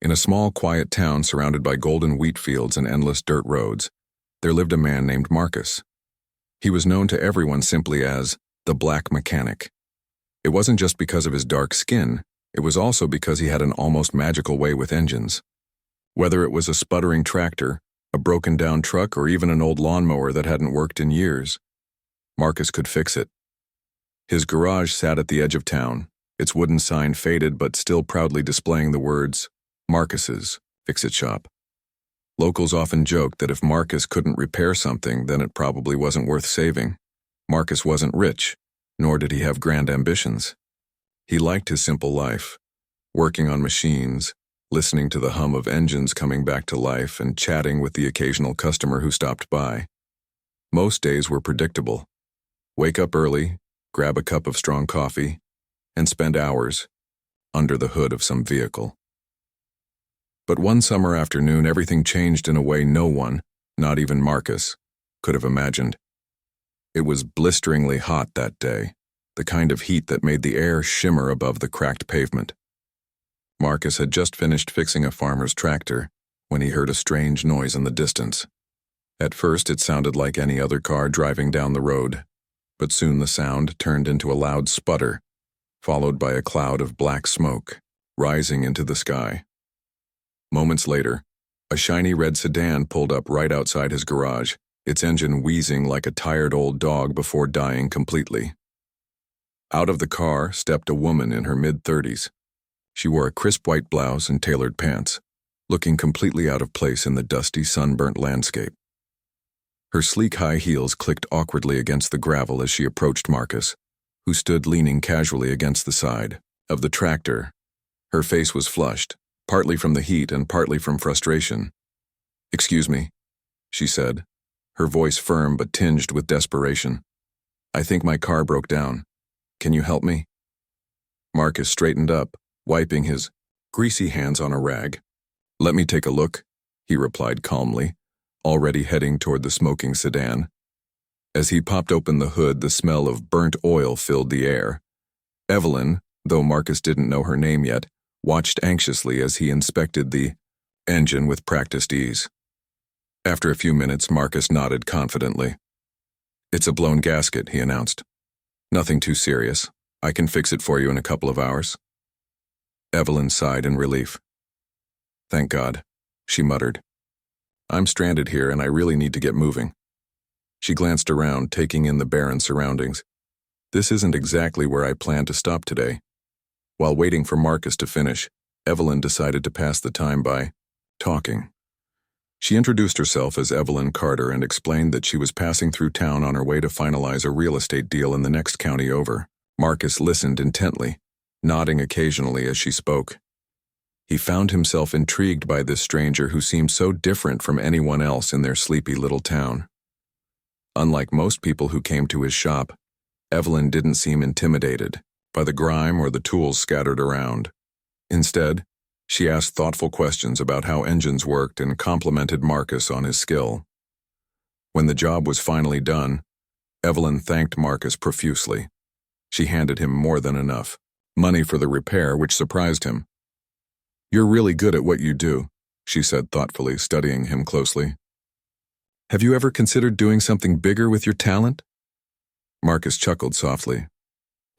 In a small, quiet town surrounded by golden wheat fields and endless dirt roads, there lived a man named Marcus. He was known to everyone simply as the Black Mechanic. It wasn't just because of his dark skin, it was also because he had an almost magical way with engines. Whether it was a sputtering tractor, a broken-down truck, or even an old lawnmower that hadn't worked in years, Marcus could fix it. His garage sat at the edge of town, its wooden sign faded but still proudly displaying the words, Marcus's Fix-It Shop. Locals often joked that if Marcus couldn't repair something, then it probably wasn't worth saving. Marcus wasn't rich, nor did he have grand ambitions. He liked his simple life, working on machines, listening to the hum of engines coming back to life, and chatting with the occasional customer who stopped by. Most days were predictable. Wake up early, grab a cup of strong coffee, and spend hours under the hood of some vehicle. But one summer afternoon, everything changed in a way no one, not even Marcus, could have imagined. It was blisteringly hot that day, the kind of heat that made the air shimmer above the cracked pavement. Marcus had just finished fixing a farmer's tractor when he heard a strange noise in the distance. At first, it sounded like any other car driving down the road, but soon the sound turned into a loud sputter, followed by a cloud of black smoke rising into the sky. Moments later, a shiny red sedan pulled up right outside his garage, its engine wheezing like a tired old dog before dying completely. Out of the car stepped a woman in her mid-30s. She wore a crisp white blouse and tailored pants, looking completely out of place in the dusty, sunburnt landscape. Her sleek high heels clicked awkwardly against the gravel as she approached Marcus, who stood leaning casually against the side of the tractor. Her face was flushed, partly from the heat and partly from frustration. "Excuse me," she said, her voice firm but tinged with desperation. "I think my car broke down. Can you help me?" Marcus straightened up, wiping his greasy hands on a rag. "Let me take a look," he replied calmly, already heading toward the smoking sedan. As he popped open the hood, the smell of burnt oil filled the air. Evelyn, though Marcus didn't know her name yet, watched anxiously as he inspected the engine with practiced ease. After a few minutes, Marcus nodded confidently. "It's a blown gasket," he announced. "Nothing too serious. I can fix it for you in a couple of hours." Evelyn sighed in relief. "Thank God," she muttered. "I'm stranded here and I really need to get moving." She glanced around, taking in the barren surroundings. "This isn't exactly where I planned to stop today." While waiting for Marcus to finish, Evelyn decided to pass the time by talking. She introduced herself as Evelyn Carter and explained that she was passing through town on her way to finalize a real estate deal in the next county over. Marcus listened intently, nodding occasionally as she spoke. He found himself intrigued by this stranger who seemed so different from anyone else in their sleepy little town. Unlike most people who came to his shop, Evelyn didn't seem intimidated by the grime or the tools scattered around. Instead, she asked thoughtful questions about how engines worked and complimented Marcus on his skill. When the job was finally done, Evelyn thanked Marcus profusely. She handed him more than enough money for the repair, which surprised him. "You're really good at what you do," she said thoughtfully, studying him closely. "Have you ever considered doing something bigger with your talent?" Marcus chuckled softly.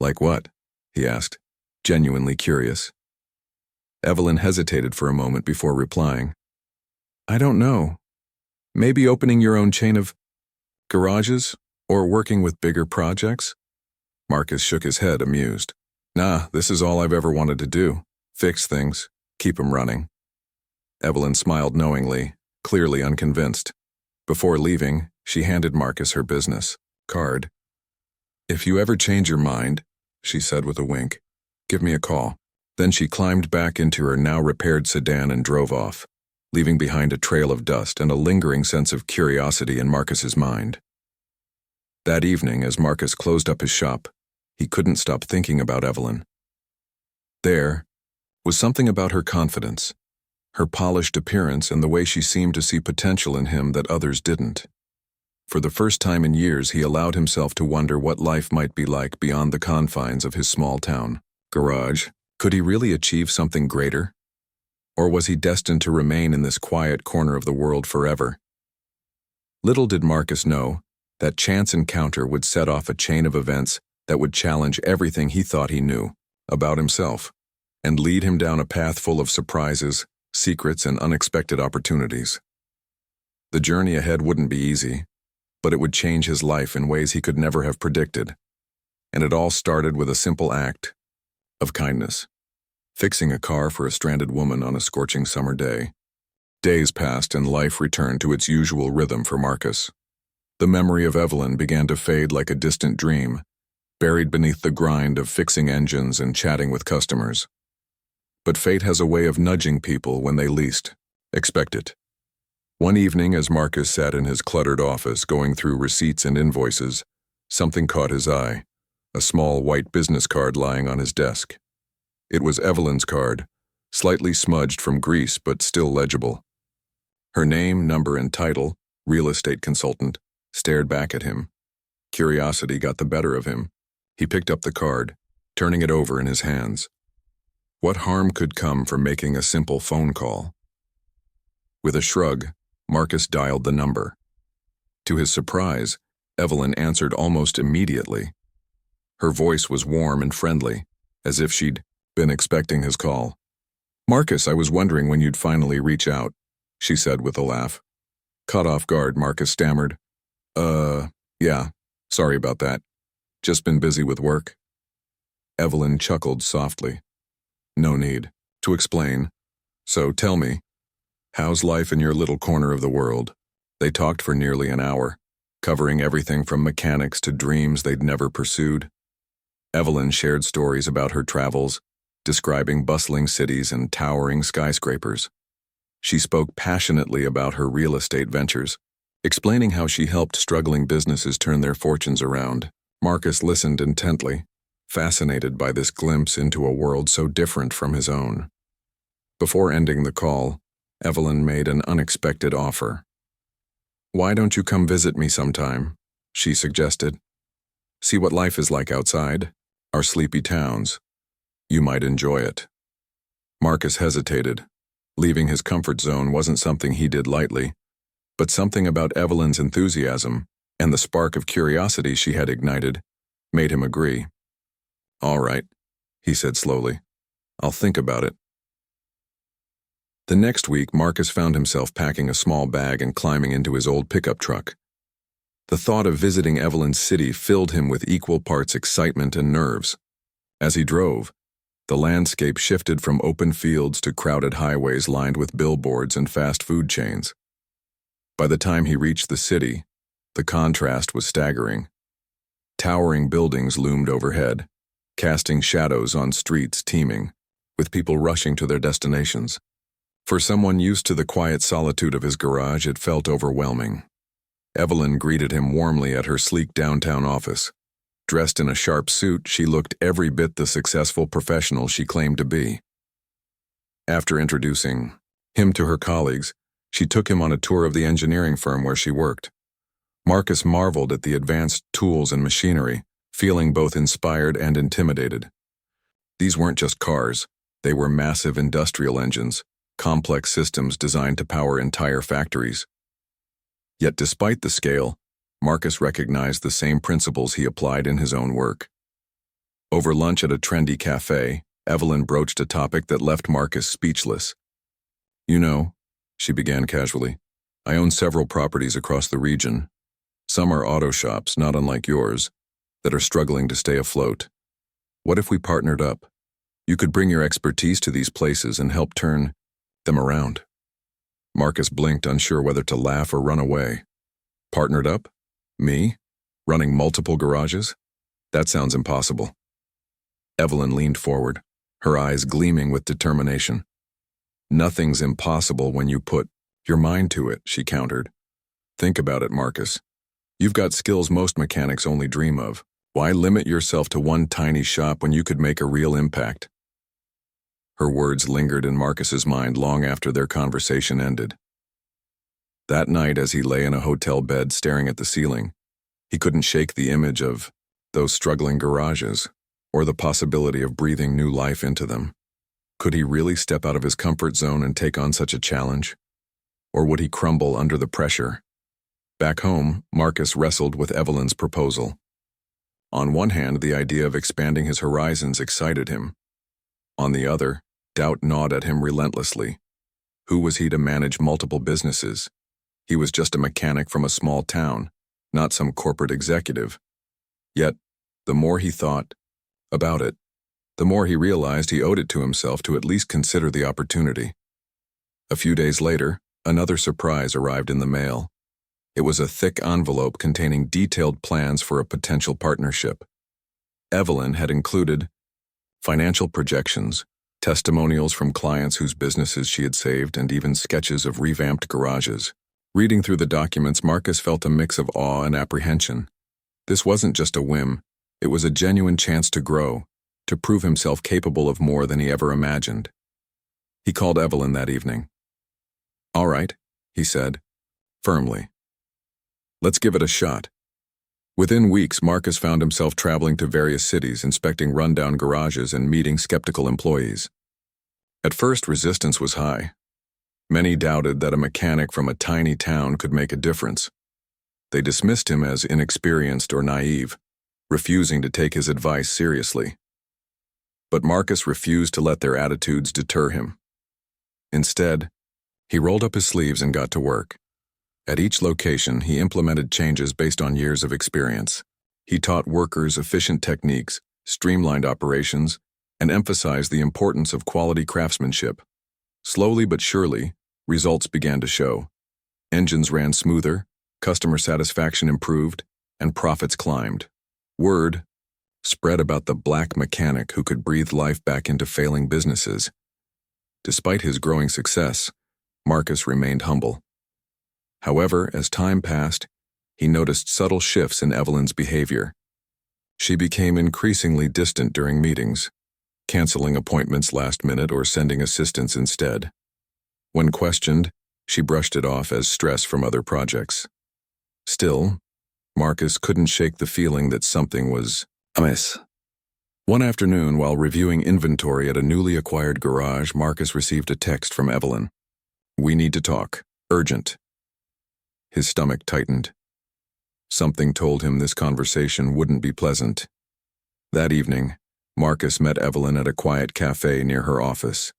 "Like what?" he asked, genuinely curious. Evelyn hesitated for a moment before replying. "I don't know. Maybe opening your own chain of garages or working with bigger projects?" Marcus shook his head, amused. "Nah, this is all I've ever wanted to do. Fix things, keep 'em running." Evelyn smiled knowingly, clearly unconvinced. Before leaving, she handed Marcus her business card. "If you ever change your mind," she said with a wink, "give me a call." Then she climbed back into her now repaired sedan and drove off, leaving behind a trail of dust and a lingering sense of curiosity in Marcus's mind. That evening, as Marcus closed up his shop, he couldn't stop thinking about Evelyn. There was something about her confidence, her polished appearance, and the way she seemed to see potential in him that others didn't. For the first time in years, he allowed himself to wonder what life might be like beyond the confines of his small town garage. Could he really achieve something greater? Or was he destined to remain in this quiet corner of the world forever? Little did Marcus know that chance encounter would set off a chain of events that would challenge everything he thought he knew about himself and lead him down a path full of surprises, secrets, and unexpected opportunities. The journey ahead wouldn't be easy, but it would change his life in ways he could never have predicted. And it all started with a simple act of kindness, fixing a car for a stranded woman on a scorching summer day. Days passed and life returned to its usual rhythm for Marcus. The memory of Evelyn began to fade like a distant dream, buried beneath the grind of fixing engines and chatting with customers. But fate has a way of nudging people when they least expect it. One evening, as Marcus sat in his cluttered office going through receipts and invoices, something caught his eye, a small white business card lying on his desk. It was Evelyn's card, slightly smudged from grease but still legible. Her name, number, and title, real estate consultant, stared back at him. Curiosity got the better of him. He picked up the card, turning it over in his hands. What harm could come from making a simple phone call? With a shrug, Marcus dialed the number. To his surprise, Evelyn answered almost immediately. Her voice was warm and friendly, as if she'd been expecting his call. "Marcus, I was wondering when you'd finally reach out," she said with a laugh. Caught off guard, Marcus stammered. Yeah, sorry about that. Just been busy with work." Evelyn chuckled softly. "No need to explain. So tell me, how's life in your little corner of the world?" They talked for nearly an hour, covering everything from mechanics to dreams they'd never pursued. Evelyn shared stories about her travels, describing bustling cities and towering skyscrapers. She spoke passionately about her real estate ventures, explaining how she helped struggling businesses turn their fortunes around. Marcus listened intently, fascinated by this glimpse into a world so different from his own. Before ending the call, Evelyn made an unexpected offer. "Why don't you come visit me sometime?" she suggested. "See what life is like outside, our sleepy towns. You might enjoy it." Marcus hesitated. Leaving his comfort zone wasn't something he did lightly, but something about Evelyn's enthusiasm and the spark of curiosity she had ignited made him agree. "All right," he said slowly. "I'll think about it." The next week, Marcus found himself packing a small bag and climbing into his old pickup truck. The thought of visiting Evelyn's city filled him with equal parts excitement and nerves. As he drove, the landscape shifted from open fields to crowded highways lined with billboards and fast food chains. By the time he reached the city, the contrast was staggering. Towering buildings loomed overhead, casting shadows on streets teeming, with people rushing to their destinations. For someone used to the quiet solitude of his garage, it felt overwhelming. Evelyn greeted him warmly at her sleek downtown office. Dressed in a sharp suit, she looked every bit the successful professional she claimed to be. After introducing him to her colleagues, she took him on a tour of the engineering firm where she worked. Marcus marveled at the advanced tools and machinery, feeling both inspired and intimidated. These weren't just cars, they were massive industrial engines, complex systems designed to power entire factories. Yet despite the scale, Marcus recognized the same principles he applied in his own work. Over lunch at a trendy cafe, Evelyn broached a topic that left Marcus speechless. "You know," she began casually, "I own several properties across the region. Some are auto shops, not unlike yours, that are struggling to stay afloat. What if we partnered up? You could bring your expertise to these places and help turn them around." Marcus blinked, unsure whether to laugh or run away. "Partnered up? Me? Running multiple garages? That sounds impossible." Evelyn leaned forward, her eyes gleaming with determination. "Nothing's impossible when you put your mind to it," she countered. "Think about it, Marcus. You've got skills most mechanics only dream of. Why limit yourself to one tiny shop when you could make a real impact?" Her words lingered in Marcus's mind long after their conversation ended. That night, as he lay in a hotel bed staring at the ceiling, he couldn't shake the image of those struggling garages or the possibility of breathing new life into them. Could he really step out of his comfort zone and take on such a challenge? Or would he crumble under the pressure? Back home, Marcus wrestled with Evelyn's proposal. On one hand, the idea of expanding his horizons excited him. On the other, doubt gnawed at him relentlessly. Who was he to manage multiple businesses? He was just a mechanic from a small town, not some corporate executive. Yet, the more he thought about it, the more he realized he owed it to himself to at least consider the opportunity. A few days later, another surprise arrived in the mail. It was a thick envelope containing detailed plans for a potential partnership. Evelyn had included financial projections, testimonials from clients whose businesses she had saved, and even sketches of revamped garages. Reading through the documents, Marcus felt a mix of awe and apprehension. This wasn't just a whim. It was a genuine chance to grow, to prove himself capable of more than he ever imagined. He called Evelyn that evening. "All right," he said, firmly. "Let's give it a shot." Within weeks, Marcus found himself traveling to various cities, inspecting rundown garages and meeting skeptical employees. At first, resistance was high. Many doubted that a mechanic from a tiny town could make a difference. They dismissed him as inexperienced or naive, refusing to take his advice seriously. But Marcus refused to let their attitudes deter him. Instead, he rolled up his sleeves and got to work. At each location, he implemented changes based on years of experience. He taught workers efficient techniques, streamlined operations, and emphasized the importance of quality craftsmanship. Slowly but surely, results began to show. Engines ran smoother, customer satisfaction improved, and profits climbed. Word spread about the black mechanic who could breathe life back into failing businesses. Despite his growing success, Marcus remained humble. However, as time passed, he noticed subtle shifts in Evelyn's behavior. She became increasingly distant during meetings, canceling appointments last minute or sending assistants instead. When questioned, she brushed it off as stress from other projects. Still, Marcus couldn't shake the feeling that something was amiss. One afternoon, while reviewing inventory at a newly acquired garage, Marcus received a text from Evelyn. "We need to talk. Urgent." His stomach tightened. Something told him this conversation wouldn't be pleasant. That evening, Marcus met Evelyn at a quiet cafe near her office.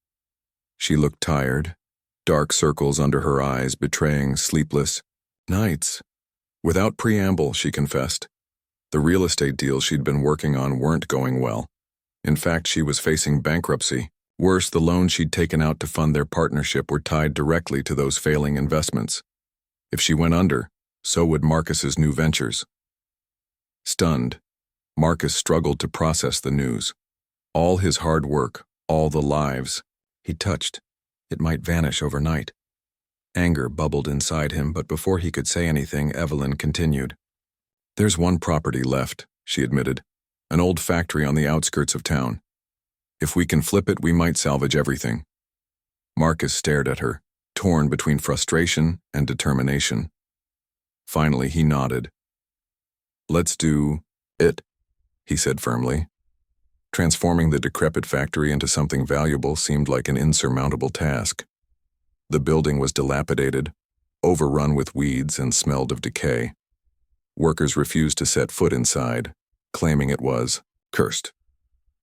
She looked tired, dark circles under her eyes betraying sleepless nights. Without preamble, she confessed. The real estate deals she'd been working on weren't going well. In fact, she was facing bankruptcy. Worse, the loans she'd taken out to fund their partnership were tied directly to those failing investments. If she went under, so would Marcus's new ventures. Stunned, Marcus struggled to process the news. All his hard work, all the lives he touched, it might vanish overnight. Anger bubbled inside him, but before he could say anything, Evelyn continued. "There's one property left," she admitted, "an old factory on the outskirts of town. If we can flip it, we might salvage everything." Marcus stared at her, torn between frustration and determination. Finally, he nodded. "Let's do it," he said firmly. Transforming the decrepit factory into something valuable seemed like an insurmountable task. The building was dilapidated, overrun with weeds, and smelled of decay. Workers refused to set foot inside, claiming it was cursed.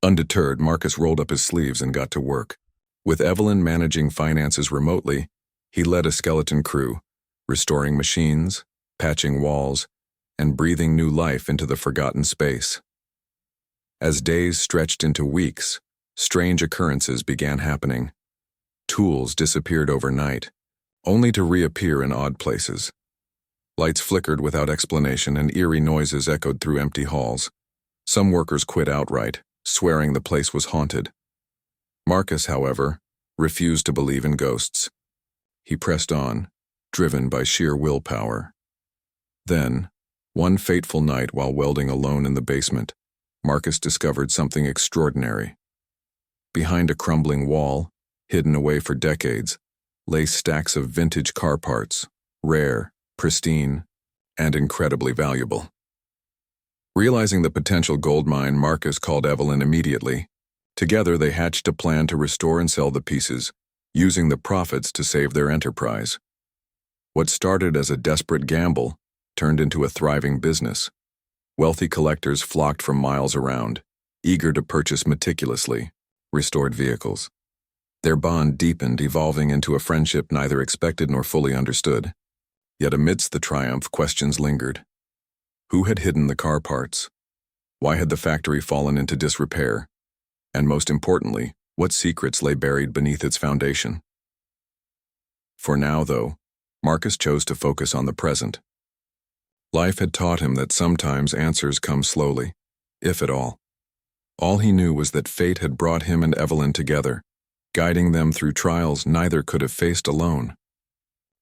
Undeterred, Marcus rolled up his sleeves and got to work. With Evelyn managing finances remotely, he led a skeleton crew, restoring machines, patching walls, and breathing new life into the forgotten space. As days stretched into weeks, strange occurrences began happening. Tools disappeared overnight, only to reappear in odd places. Lights flickered without explanation, and eerie noises echoed through empty halls. Some workers quit outright, swearing the place was haunted. Marcus, however, refused to believe in ghosts. He pressed on, driven by sheer willpower. Then, one fateful night while welding alone in the basement, Marcus discovered something extraordinary. Behind a crumbling wall, hidden away for decades, lay stacks of vintage car parts, rare, pristine, and incredibly valuable. Realizing the potential gold mine, Marcus called Evelyn immediately. Together, they hatched a plan to restore and sell the pieces, using the profits to save their enterprise. What started as a desperate gamble turned into a thriving business. Wealthy collectors flocked from miles around, eager to purchase meticulously restored vehicles. Their bond deepened, evolving into a friendship neither expected nor fully understood. Yet amidst the triumph, questions lingered. Who had hidden the car parts? Why had the factory fallen into disrepair? And most importantly, what secrets lay buried beneath its foundation? For now, though, Marcus chose to focus on the present. Life had taught him that sometimes answers come slowly, if at all. All he knew was that fate had brought him and Evelyn together, guiding them through trials neither could have faced alone.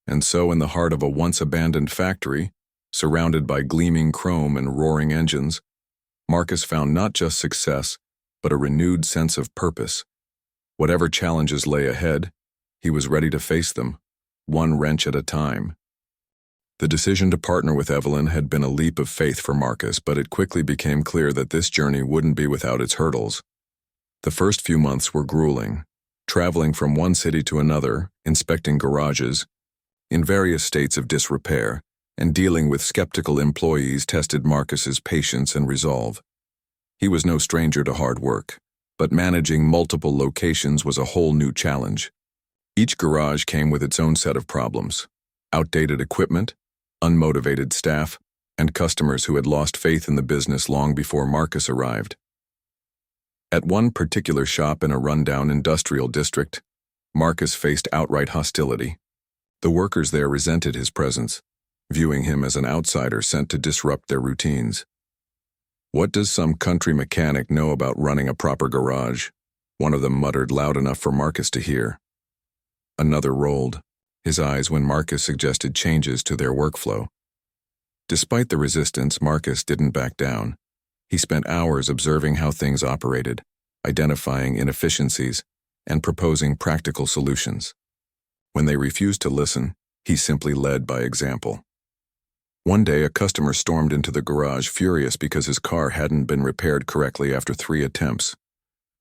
And so, in the heart of a once-abandoned factory, surrounded by gleaming chrome and roaring engines, Marcus found not just success, but a renewed sense of purpose. Whatever challenges lay ahead, he was ready to face them, one wrench at a time. The decision to partner with Evelyn had been a leap of faith for Marcus, but it quickly became clear that this journey wouldn't be without its hurdles. The first few months were grueling, traveling from one city to another, inspecting garages, in various states of disrepair, and dealing with skeptical employees tested Marcus's patience and resolve. He was no stranger to hard work, but managing multiple locations was a whole new challenge. Each garage came with its own set of problems: outdated equipment, unmotivated staff, and customers who had lost faith in the business long before Marcus arrived. At one particular shop in a rundown industrial district, Marcus faced outright hostility. The workers there resented his presence, viewing him as an outsider sent to disrupt their routines. "What does some country mechanic know about running a proper garage?" one of them muttered loud enough for Marcus to hear. Another rolled his eyes when Marcus suggested changes to their workflow. Despite the resistance, Marcus didn't back down. He spent hours observing how things operated, identifying inefficiencies, and proposing practical solutions. When they refused to listen, he simply led by example. One day, a customer stormed into the garage furious because his car hadn't been repaired correctly after 3 attempts.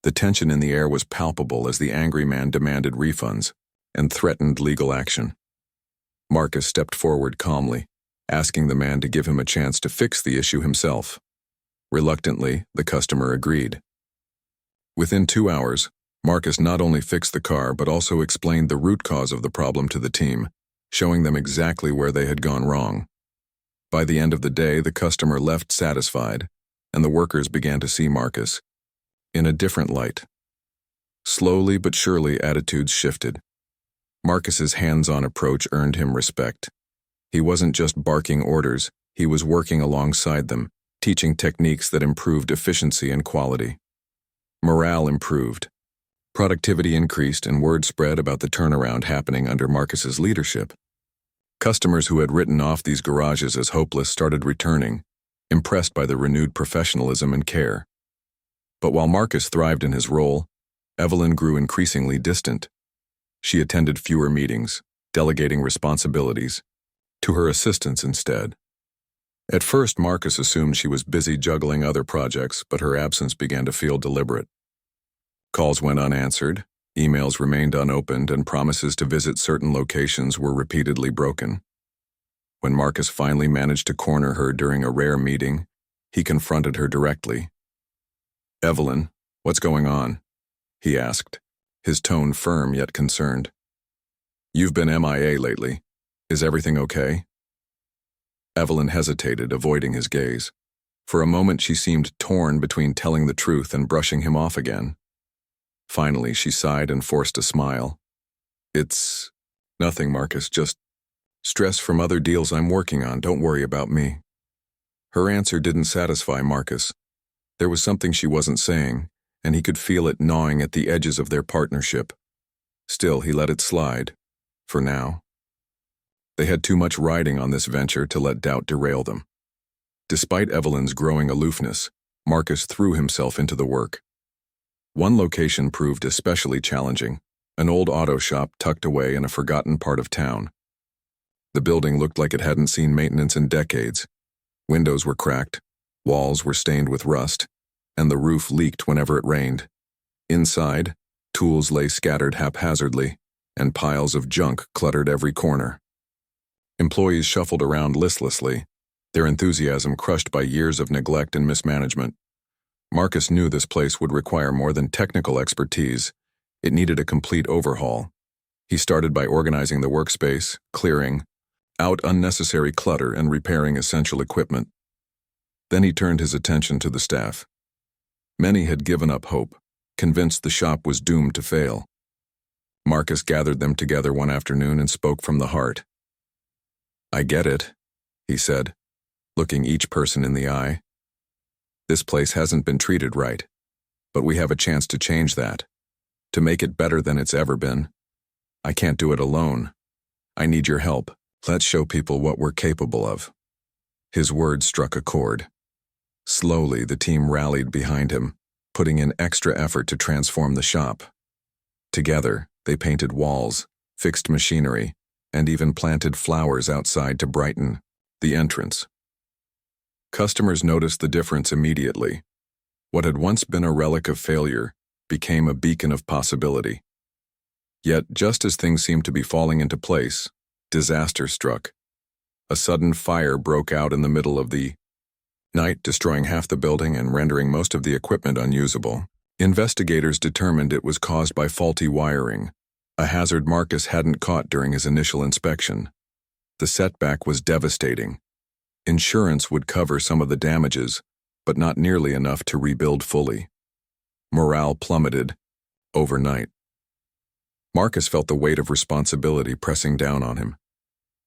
The tension in the air was palpable as the angry man demanded refunds and threatened legal action. Marcus stepped forward calmly, asking the man to give him a chance to fix the issue himself. Reluctantly, the customer agreed. Within 2 hours, Marcus not only fixed the car but also explained the root cause of the problem to the team, showing them exactly where they had gone wrong. By the end of the day, the customer left satisfied, and the workers began to see Marcus in a different light. Slowly but surely, attitudes shifted. Marcus's hands-on approach earned him respect. He wasn't just barking orders, he was working alongside them, teaching techniques that improved efficiency and quality. Morale improved. Productivity increased, and word spread about the turnaround happening under Marcus's leadership. Customers who had written off these garages as hopeless started returning, impressed by the renewed professionalism and care. But while Marcus thrived in his role, Evelyn grew increasingly distant. She attended fewer meetings, delegating responsibilities to her assistants instead. At first, Marcus assumed she was busy juggling other projects, but her absence began to feel deliberate. Calls went unanswered, emails remained unopened, and promises to visit certain locations were repeatedly broken. When Marcus finally managed to corner her during a rare meeting, he confronted her directly. "Evelyn, what's going on?" he asked, his tone firm yet concerned. "You've been MIA lately. Is everything okay?" Evelyn hesitated, avoiding his gaze. For a moment, she seemed torn between telling the truth and brushing him off again. Finally, she sighed and forced a smile. "It's nothing, Marcus, just stress from other deals I'm working on. Don't worry about me." Her answer didn't satisfy Marcus. There was something she wasn't saying, and he could feel it gnawing at the edges of their partnership. Still, he let it slide, for now. They had too much riding on this venture to let doubt derail them. Despite Evelyn's growing aloofness, Marcus threw himself into the work. One location proved especially challenging, an old auto shop tucked away in a forgotten part of town. The building looked like it hadn't seen maintenance in decades. Windows were cracked, walls were stained with rust, and the roof leaked whenever it rained. Inside, tools lay scattered haphazardly, and piles of junk cluttered every corner. Employees shuffled around listlessly, their enthusiasm crushed by years of neglect and mismanagement. Marcus knew this place would require more than technical expertise. It needed a complete overhaul. He started by organizing the workspace, clearing out unnecessary clutter and repairing essential equipment. Then he turned his attention to the staff. Many had given up hope, convinced the shop was doomed to fail. Marcus gathered them together one afternoon and spoke from the heart. "I get it," he said, looking each person in the eye. "This place hasn't been treated right, but we have a chance to change that, to make it better than it's ever been. I can't do it alone. I need your help. Let's show people what we're capable of." His words struck a chord. Slowly, the team rallied behind him, putting in extra effort to transform the shop. Together, they painted walls, fixed machinery, and even planted flowers outside to brighten the entrance. Customers noticed the difference immediately. What had once been a relic of failure became a beacon of possibility. Yet, just as things seemed to be falling into place, disaster struck. A sudden fire broke out in the middle of the night, destroying half the building and rendering most of the equipment unusable. Investigators determined it was caused by faulty wiring, a hazard Marcus hadn't caught during his initial inspection. The setback was devastating. Insurance would cover some of the damages, but not nearly enough to rebuild fully. Morale plummeted overnight. Marcus felt the weight of responsibility pressing down on him.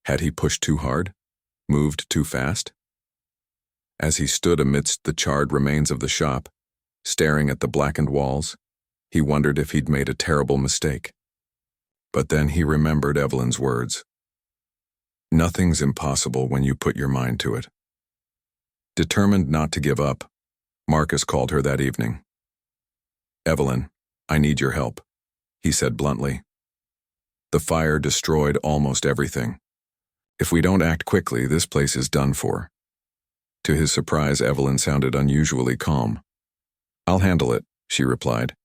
Had he pushed too hard? Moved too fast? As he stood amidst the charred remains of the shop, staring at the blackened walls, he wondered if he'd made a terrible mistake. But then he remembered Evelyn's words. "Nothing's impossible when you put your mind to it." Determined not to give up, Marcus called her that evening. "Evelyn, I need your help," he said bluntly. "The fire destroyed almost everything. If we don't act quickly, this place is done for." To his surprise, Evelyn sounded unusually calm. "I'll handle it," she replied.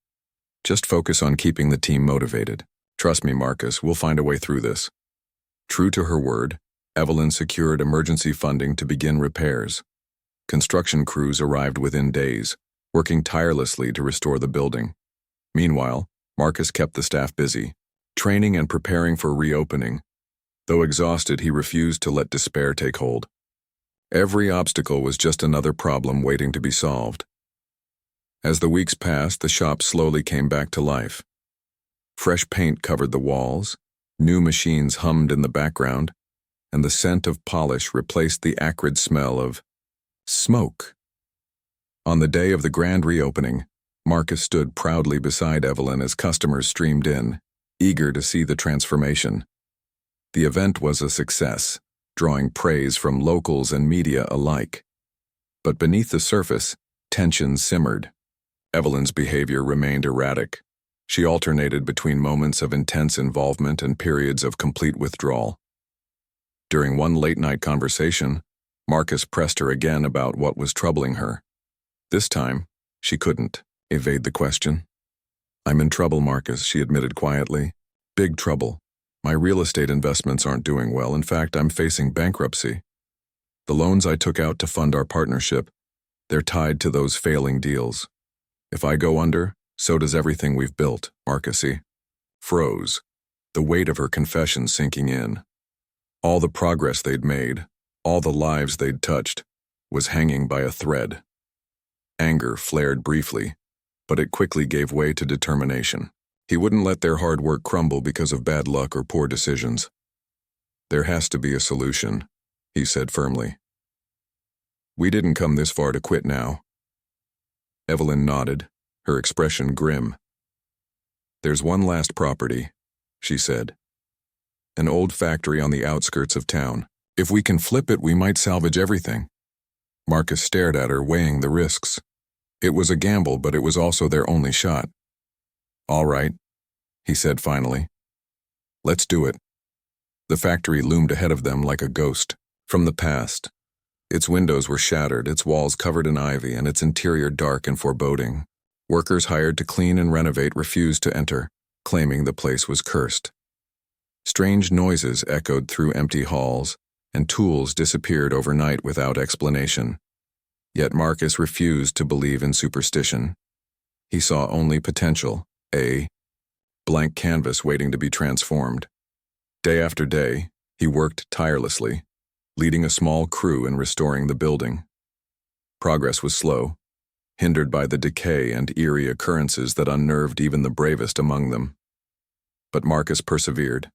"Just focus on keeping the team motivated. Trust me, Marcus, we'll find a way through this." True to her word, Evelyn secured emergency funding to begin repairs. Construction crews arrived within days, working tirelessly to restore the building. Meanwhile, Marcus kept the staff busy, training and preparing for reopening. Though exhausted, he refused to let despair take hold. Every obstacle was just another problem waiting to be solved. As the weeks passed, the shop slowly came back to life. Fresh paint covered the walls, new machines hummed in the background, and the scent of polish replaced the acrid smell of smoke. On the day of the grand reopening, Marcus stood proudly beside Evelyn as customers streamed in, eager to see the transformation. The event was a success, drawing praise from locals and media alike. But beneath the surface, tension simmered. Evelyn's behavior remained erratic. She alternated between moments of intense involvement and periods of complete withdrawal. During one late-night conversation, Marcus pressed her again about what was troubling her. This time, she couldn't evade the question. "I'm in trouble, Marcus," she admitted quietly. "Big trouble. My real estate investments aren't doing well. In fact, I'm facing bankruptcy. The loans I took out to fund our partnership, they're tied to those failing deals. If I go under, so does everything we've built." Marcus froze, the weight of her confession sinking in. All the progress they'd made, all the lives they'd touched, was hanging by a thread. Anger flared briefly, but it quickly gave way to determination. He wouldn't let their hard work crumble because of bad luck or poor decisions. "There has to be a solution," he said firmly. "We didn't come this far to quit now." Evelyn nodded, her expression grim. "There's one last property," she said. "An old factory on the outskirts of town. If we can flip it, we might salvage everything." Marcus stared at her, weighing the risks. It was a gamble, but it was also their only shot. "All right," he said finally. "Let's do it." The factory loomed ahead of them like a ghost from the past. Its windows were shattered, its walls covered in ivy, and its interior dark and foreboding. Workers hired to clean and renovate refused to enter, claiming the place was cursed. Strange noises echoed through empty halls, and tools disappeared overnight without explanation. Yet Marcus refused to believe in superstition. He saw only potential, a blank canvas waiting to be transformed. Day after day, he worked tirelessly, leading a small crew in restoring the building. Progress was slow, hindered by the decay and eerie occurrences that unnerved even the bravest among them. But Marcus persevered,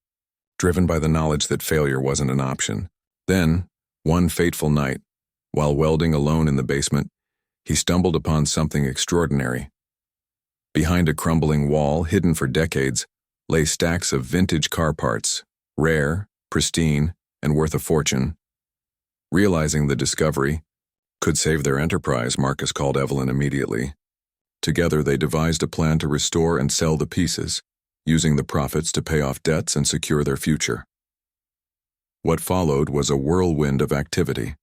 driven by the knowledge that failure wasn't an option. Then, one fateful night, while welding alone in the basement, he stumbled upon something extraordinary. Behind a crumbling wall, hidden for decades, lay stacks of vintage car parts, rare, pristine, and worth a fortune. Realizing the discovery could save their enterprise, Marcus called Evelyn immediately. Together, they devised a plan to restore and sell the pieces, using the profits to pay off debts and secure their future. What followed was a whirlwind of activity.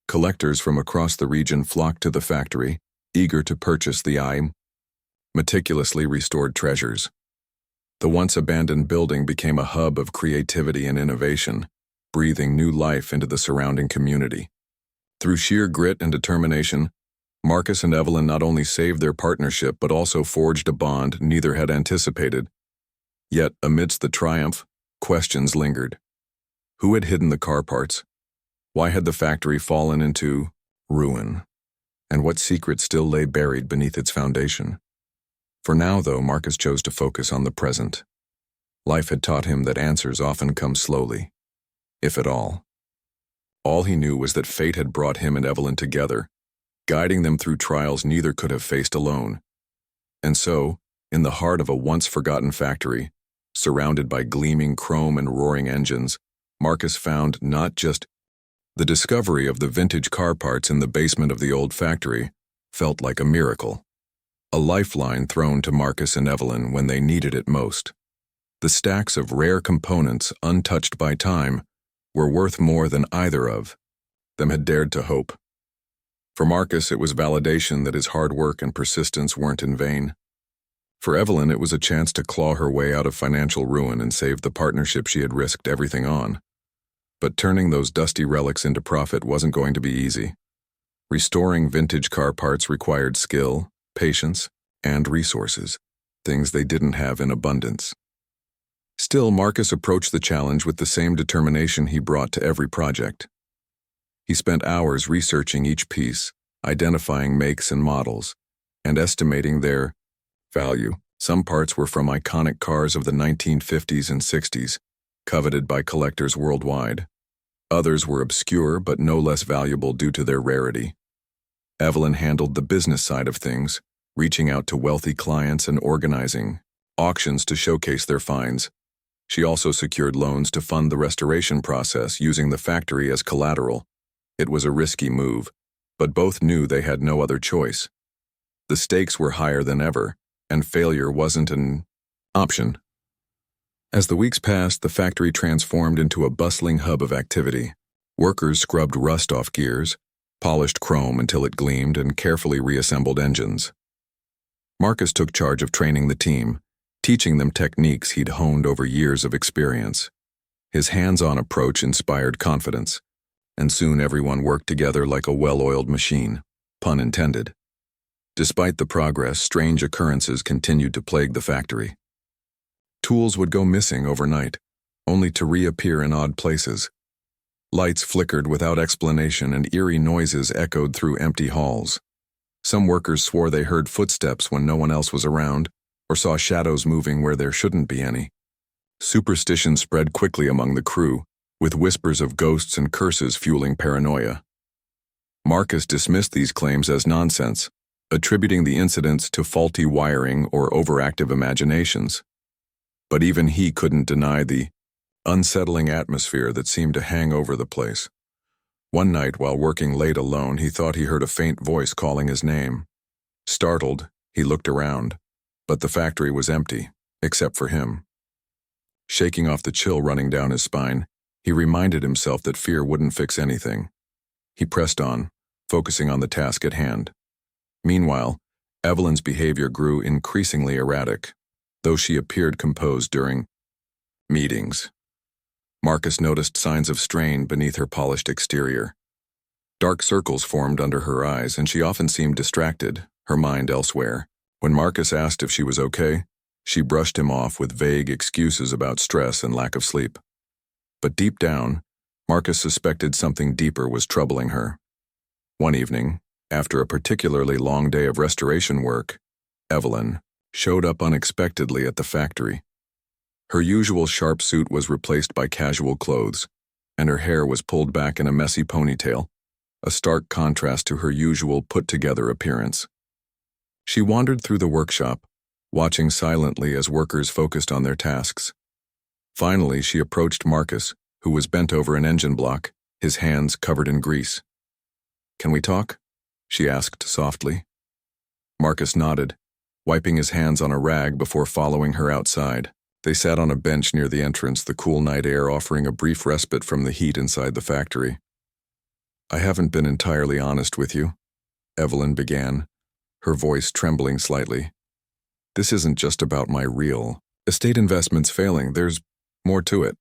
Collectors from across the region flocked to the factory, eager to purchase the meticulously restored treasures. The once abandoned building became a hub of creativity and innovation, breathing new life into the surrounding community. Through sheer grit and determination, Marcus and Evelyn not only saved their partnership but also forged a bond neither had anticipated. Yet, amidst the triumph, questions lingered. Who had hidden the car parts? Why had the factory fallen into ruin? And what secret still lay buried beneath its foundation? For now, though, Marcus chose to focus on the present. Life had taught him that answers often come slowly, if at all. All he knew was that fate had brought him and Evelyn together, guiding them through trials neither could have faced alone. And so, in the heart of a once-forgotten factory, surrounded by gleaming chrome and roaring engines, Marcus found not just the discovery of the vintage car parts in the basement of the old factory felt like a miracle. A lifeline thrown to Marcus and Evelyn when they needed it most. The stacks of rare components, untouched by time, were worth more than either of them had dared to hope. For Marcus, it was validation that his hard work and persistence weren't in vain. For Evelyn, it was a chance to claw her way out of financial ruin and save the partnership she had risked everything on. But turning those dusty relics into profit wasn't going to be easy. Restoring vintage car parts required skill, patience, and resources, things they didn't have in abundance. Still, Marcus approached the challenge with the same determination he brought to every project. He spent hours researching each piece, identifying makes and models, and estimating their value. Some parts were from iconic cars of the 1950s and 60s, coveted by collectors worldwide. Others were obscure but no less valuable due to their rarity. Evelyn handled the business side of things, reaching out to wealthy clients and organizing auctions to showcase their finds. She also secured loans to fund the restoration process, using the factory as collateral. It was a risky move, but both knew they had no other choice. The stakes were higher than ever, and failure wasn't an option. As the weeks passed, the factory transformed into a bustling hub of activity. Workers scrubbed rust off gears, polished chrome until it gleamed, and carefully reassembled engines. Marcus took charge of training the team, teaching them techniques he'd honed over years of experience. His hands-on approach inspired confidence, and soon everyone worked together like a well-oiled machine, pun intended. Despite the progress, strange occurrences continued to plague the factory. Tools would go missing overnight, only to reappear in odd places. Lights flickered without explanation and eerie noises echoed through empty halls. Some workers swore they heard footsteps when no one else was around, or saw shadows moving where there shouldn't be any. Superstition spread quickly among the crew, with whispers of ghosts and curses fueling paranoia. Marcus dismissed these claims as nonsense, attributing the incidents to faulty wiring or overactive imaginations. But even he couldn't deny the unsettling atmosphere that seemed to hang over the place. One night, while working late alone, he thought he heard a faint voice calling his name. Startled, he looked around, but the factory was empty, except for him. Shaking off the chill running down his spine, he reminded himself that fear wouldn't fix anything. He pressed on, focusing on the task at hand. Meanwhile, Evelyn's behavior grew increasingly erratic, though she appeared composed during meetings. Marcus noticed signs of strain beneath her polished exterior. Dark circles formed under her eyes, and she often seemed distracted, her mind elsewhere. When Marcus asked if she was okay, she brushed him off with vague excuses about stress and lack of sleep. But deep down, Marcus suspected something deeper was troubling her. One evening, after a particularly long day of restoration work, Evelyn showed up unexpectedly at the factory. Her usual sharp suit was replaced by casual clothes, and her hair was pulled back in a messy ponytail, a stark contrast to her usual put-together appearance. She wandered through the workshop, watching silently as workers focused on their tasks. Finally, she approached Marcus, who was bent over an engine block, his hands covered in grease. "Can we talk?" she asked softly. Marcus nodded, wiping his hands on a rag before following her outside. They sat on a bench near the entrance, the cool night air offering a brief respite from the heat inside the factory. "I haven't been entirely honest with you," Evelyn began, her voice trembling slightly. "This isn't just about my real estate investments failing. There's more to it."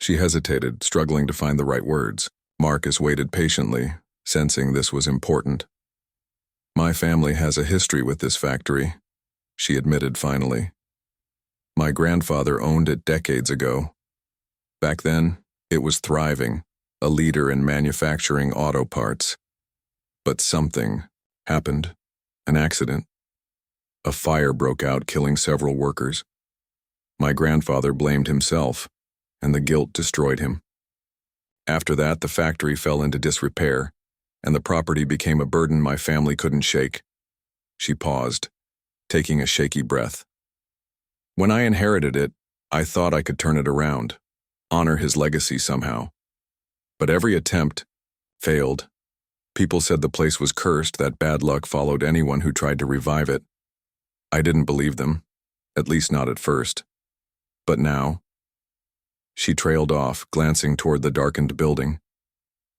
She hesitated, struggling to find the right words. Marcus waited patiently, sensing this was important. "My family has a history with this factory," she admitted finally. "My grandfather owned it decades ago. Back then, it was thriving, a leader in manufacturing auto parts. But something happened. An accident. A fire broke out, killing several workers. My grandfather blamed himself, and the guilt destroyed him. After that, the factory fell into disrepair, and the property became a burden my family couldn't shake." She paused, taking a shaky breath. "When I inherited it, I thought I could turn it around, honor his legacy somehow. But every attempt failed. People said the place was cursed, that bad luck followed anyone who tried to revive it. I didn't believe them, at least not at first. But now—" She trailed off, glancing toward the darkened building.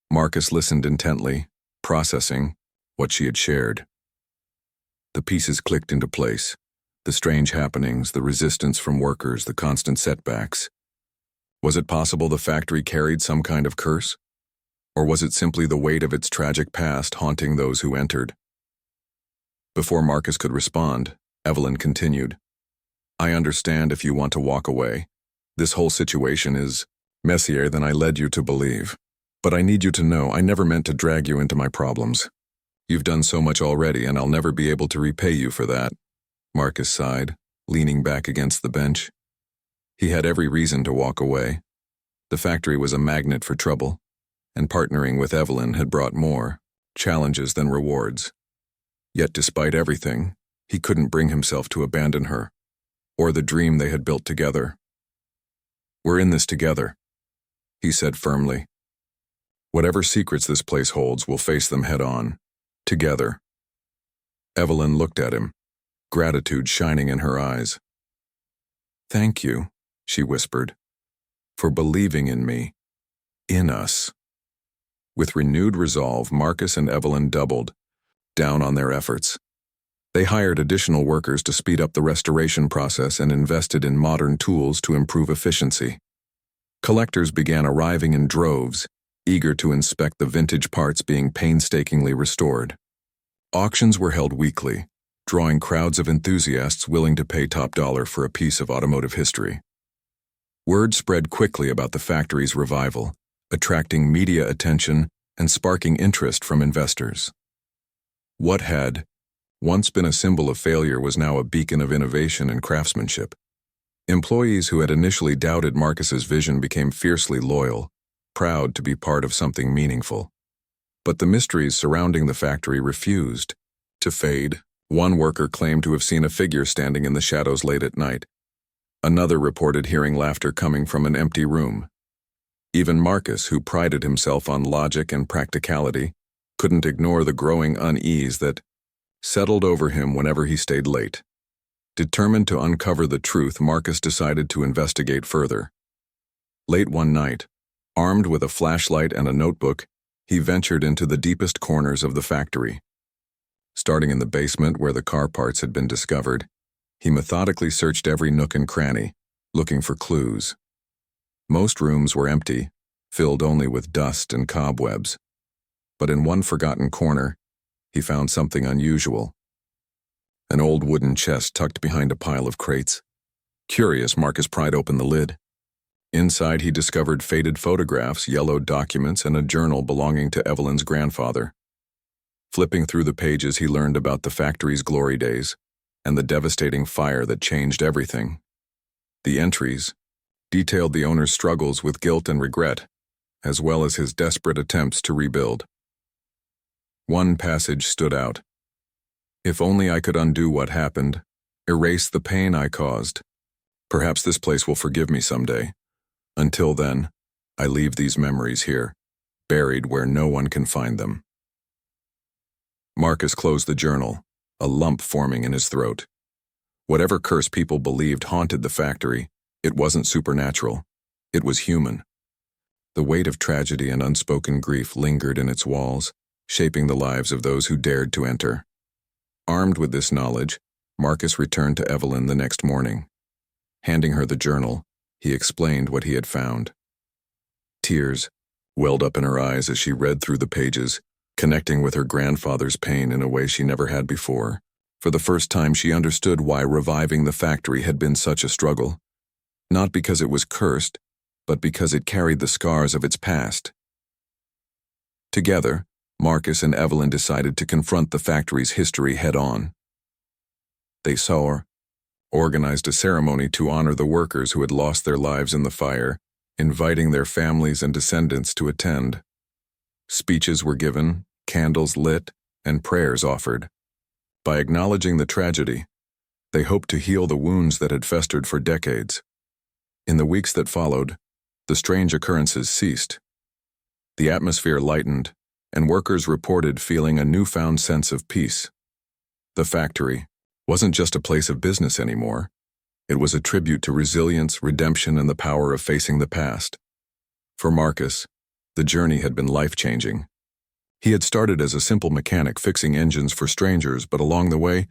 Marcus listened intently, processing what she had shared. The pieces clicked into place. The strange happenings, the resistance from workers, the constant setbacks. Was it possible the factory carried some kind of curse? Or was it simply the weight of its tragic past haunting those who entered? Before Marcus could respond, Evelyn continued. "I understand if you want to walk away. This whole situation is messier than I led you to believe. But I need you to know I never meant to drag you into my problems. You've done so much already, and I'll never be able to repay you for that." Marcus sighed, leaning back against the bench. He had every reason to walk away. The factory was a magnet for trouble, and partnering with Evelyn had brought more challenges than rewards. Yet despite everything, he couldn't bring himself to abandon her, or the dream they had built together. "We're in this together," he said firmly. "Whatever secrets this place holds, we'll face them head on, together." Evelyn looked at him, gratitude shining in her eyes. "Thank you," she whispered, "for believing in me, in us." With renewed resolve, Marcus and Evelyn doubled down on their efforts. They hired additional workers to speed up the restoration process and invested in modern tools to improve efficiency. Collectors began arriving in droves, eager to inspect the vintage parts being painstakingly restored. Auctions were held weekly, drawing crowds of enthusiasts willing to pay top dollar for a piece of automotive history. Word spread quickly about the factory's revival, attracting media attention and sparking interest from investors. What had once been a symbol of failure was now a beacon of innovation and craftsmanship. Employees who had initially doubted Marcus's vision became fiercely loyal, proud to be part of something meaningful. But the mysteries surrounding the factory refused to fade. One worker claimed to have seen a figure standing in the shadows late at night. Another reported hearing laughter coming from an empty room. Even Marcus, who prided himself on logic and practicality, couldn't ignore the growing unease that settled over him whenever he stayed late. Determined to uncover the truth, Marcus decided to investigate further. Late one night, armed with a flashlight and a notebook, he ventured into the deepest corners of the factory. Starting in the basement where the car parts had been discovered, he methodically searched every nook and cranny, looking for clues. Most rooms were empty, filled only with dust and cobwebs. But in one forgotten corner, he found something unusual. An old wooden chest tucked behind a pile of crates. Curious, Marcus pried open the lid. Inside, he discovered faded photographs, yellowed documents, and a journal belonging to Evelyn's grandfather. Flipping through the pages, he learned about the factory's glory days and the devastating fire that changed everything. The entries detailed the owner's struggles with guilt and regret, as well as his desperate attempts to rebuild. One passage stood out. "If only I could undo what happened, erase the pain I caused. Perhaps this place will forgive me someday. Until then, I leave these memories here, buried where no one can find them." Marcus closed the journal, a lump forming in his throat. Whatever curse people believed haunted the factory, it wasn't supernatural. It was human. The weight of tragedy and unspoken grief lingered in its walls, shaping the lives of those who dared to enter. Armed with this knowledge, Marcus returned to Evelyn the next morning. Handing her the journal, he explained what he had found. Tears welled up in her eyes as she read through the pages, connecting with her grandfather's pain in a way she never had before. For the first time, she understood why reviving the factory had been such a struggle. Not because it was cursed, but because it carried the scars of its past. Together, Marcus and Evelyn decided to confront the factory's history head-on. They organized a ceremony to honor the workers who had lost their lives in the fire, inviting their families and descendants to attend. Speeches were given, candles lit, and prayers offered. By acknowledging the tragedy, they hoped to heal the wounds that had festered for decades. In the weeks that followed, the strange occurrences ceased. The atmosphere lightened, and workers reported feeling a newfound sense of peace. The factory wasn't just a place of business anymore. It was a tribute to resilience, redemption, and the power of facing the past. For Marcus, the journey had been life-changing. He had started as a simple mechanic fixing engines for strangers, but along the way,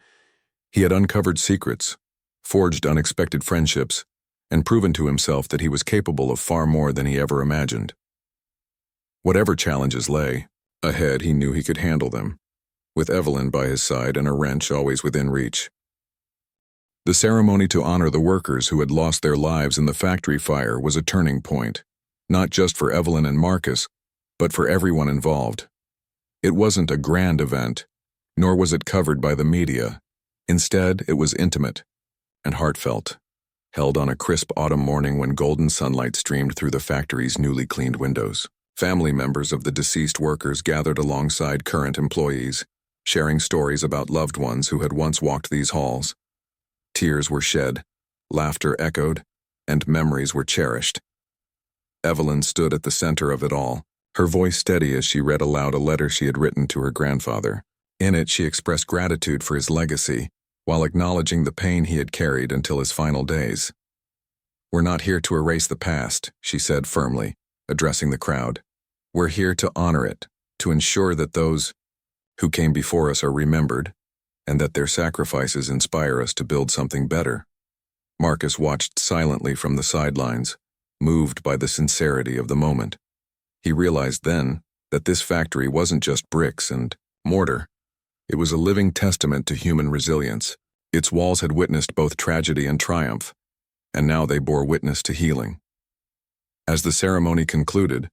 he had uncovered secrets, forged unexpected friendships, and proven to himself that he was capable of far more than he ever imagined. Whatever challenges lay ahead, he knew he could handle them, with Evelyn by his side and a wrench always within reach. The ceremony to honor the workers who had lost their lives in the factory fire was a turning point, not just for Evelyn and Marcus, but for everyone involved. It wasn't a grand event, nor was it covered by the media. Instead, it was intimate and heartfelt, held on a crisp autumn morning when golden sunlight streamed through the factory's newly cleaned windows. Family members of the deceased workers gathered alongside current employees, sharing stories about loved ones who had once walked these halls. Tears were shed, laughter echoed, and memories were cherished. Evelyn stood at the center of it all, her voice steady as she read aloud a letter she had written to her grandfather. In it, she expressed gratitude for his legacy, while acknowledging the pain he had carried until his final days. "We're not here to erase the past," she said firmly, addressing the crowd. "We're here to honor it, to ensure that those who came before us are remembered, and that their sacrifices inspire us to build something better." Marcus watched silently from the sidelines, moved by the sincerity of the moment. He realized then that this factory wasn't just bricks and mortar. It was a living testament to human resilience. Its walls had witnessed both tragedy and triumph, and now they bore witness to healing. As the ceremony concluded,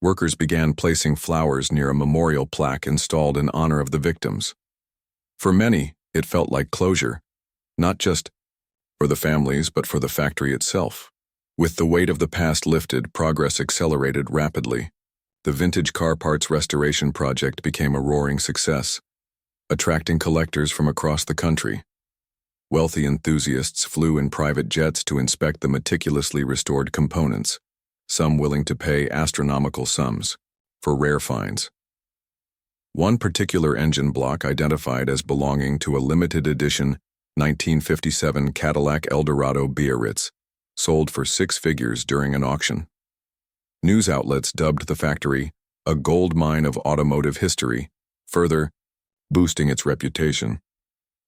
workers began placing flowers near a memorial plaque installed in honor of the victims. For many, it felt like closure, not just for the families, but for the factory itself. With the weight of the past lifted, progress accelerated rapidly. The vintage car parts restoration project became a roaring success, attracting collectors from across the country. Wealthy enthusiasts flew in private jets to inspect the meticulously restored components, some willing to pay astronomical sums for rare finds. One particular engine block, identified as belonging to a limited edition 1957 Cadillac Eldorado Biarritz, sold for six figures during an auction. News outlets dubbed the factory a gold mine of automotive history, further boosting its reputation.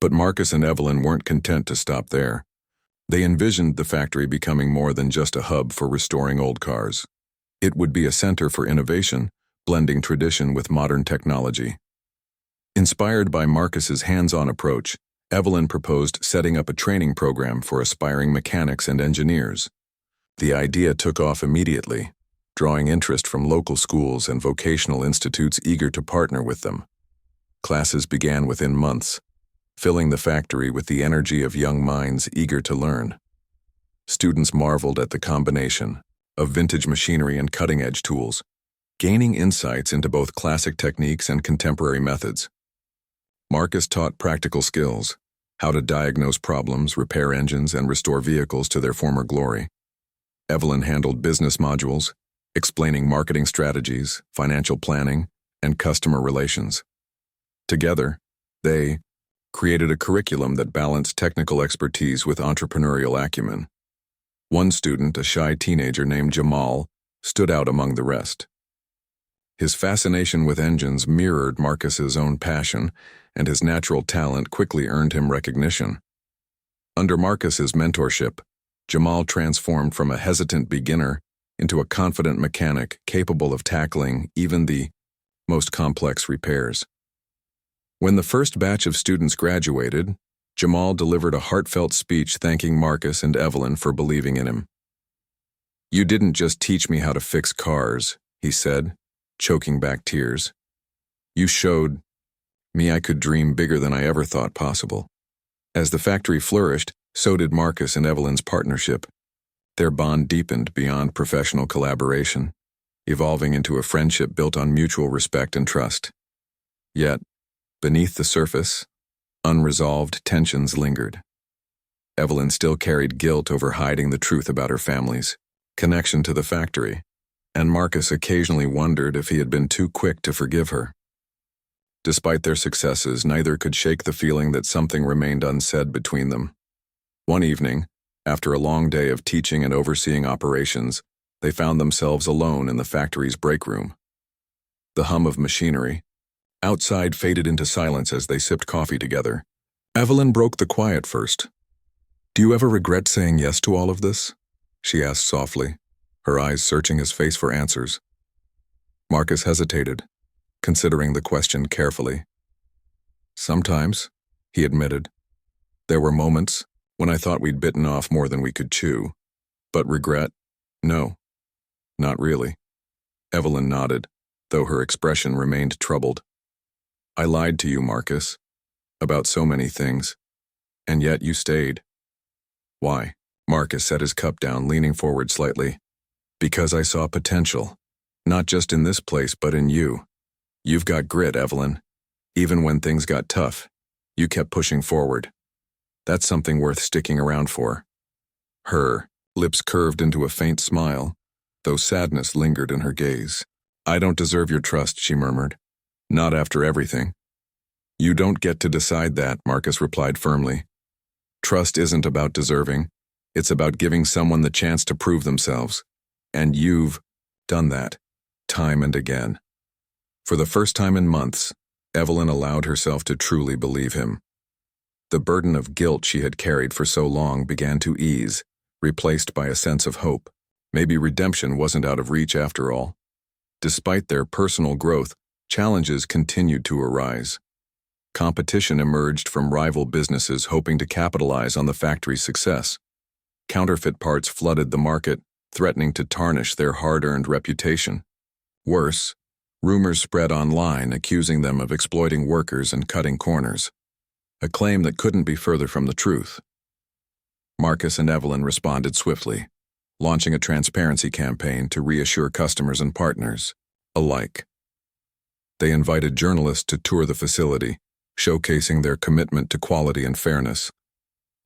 But Marcus and Evelyn weren't content to stop there. They envisioned the factory becoming more than just a hub for restoring old cars. It would be a center for innovation, blending tradition with modern technology. Inspired by Marcus's hands-on approach, Evelyn proposed setting up a training program for aspiring mechanics and engineers. The idea took off immediately, drawing interest from local schools and vocational institutes eager to partner with them. Classes began within months, filling the factory with the energy of young minds eager to learn. Students marveled at the combination of vintage machinery and cutting-edge tools, gaining insights into both classic techniques and contemporary methods. Marcus taught practical skills, how to diagnose problems, repair engines, and restore vehicles to their former glory. Evelyn handled business modules, explaining marketing strategies, financial planning, and customer relations. Together, they created a curriculum that balanced technical expertise with entrepreneurial acumen. One student, a shy teenager named Jamal, stood out among the rest. His fascination with engines mirrored Marcus's own passion, and his natural talent quickly earned him recognition. Under Marcus's mentorship, Jamal transformed from a hesitant beginner into a confident mechanic capable of tackling even the most complex repairs. When the first batch of students graduated, Jamal delivered a heartfelt speech thanking Marcus and Evelyn for believing in him. "You didn't just teach me how to fix cars," he said, choking back tears. "You showed me I could dream bigger than I ever thought possible." As the factory flourished, so did Marcus and Evelyn's partnership. Their bond deepened beyond professional collaboration, evolving into a friendship built on mutual respect and trust. Yet, beneath the surface, unresolved tensions lingered. Evelyn still carried guilt over hiding the truth about her family's connection to the factory, and Marcus occasionally wondered if he had been too quick to forgive her. Despite their successes, neither could shake the feeling that something remained unsaid between them. One evening, after a long day of teaching and overseeing operations, they found themselves alone in the factory's break room. The hum of machinery outside faded into silence as they sipped coffee together. Evelyn broke the quiet first. "Do you ever regret saying yes to all of this?" she asked softly, her eyes searching his face for answers. Marcus hesitated, considering the question carefully. "Sometimes," he admitted. "There were moments when I thought we'd bitten off more than we could chew. But regret? No, not really." Evelyn nodded, though her expression remained troubled. "I lied to you, Marcus, about so many things, and yet you stayed." "Why?" Marcus set his cup down, leaning forward slightly. "Because I saw potential, not just in this place, but in you. You've got grit, Evelyn. Even when things got tough, you kept pushing forward. That's something worth sticking around for." Her lips curved into a faint smile, though sadness lingered in her gaze. "I don't deserve your trust," she murmured. "Not after everything." "You don't get to decide that," Marcus replied firmly. "Trust isn't about deserving. It's about giving someone the chance to prove themselves. And you've done that, time and again." For the first time in months, Evelyn allowed herself to truly believe him. The burden of guilt she had carried for so long began to ease, replaced by a sense of hope. Maybe redemption wasn't out of reach after all. Despite their personal growth, challenges continued to arise. Competition emerged from rival businesses hoping to capitalize on the factory's success. Counterfeit parts flooded the market, threatening to tarnish their hard-earned reputation. Worse, rumors spread online accusing them of exploiting workers and cutting corners, a claim that couldn't be further from the truth. Marcus and Evelyn responded swiftly, launching a transparency campaign to reassure customers and partners alike. They invited journalists to tour the facility, showcasing their commitment to quality and fairness.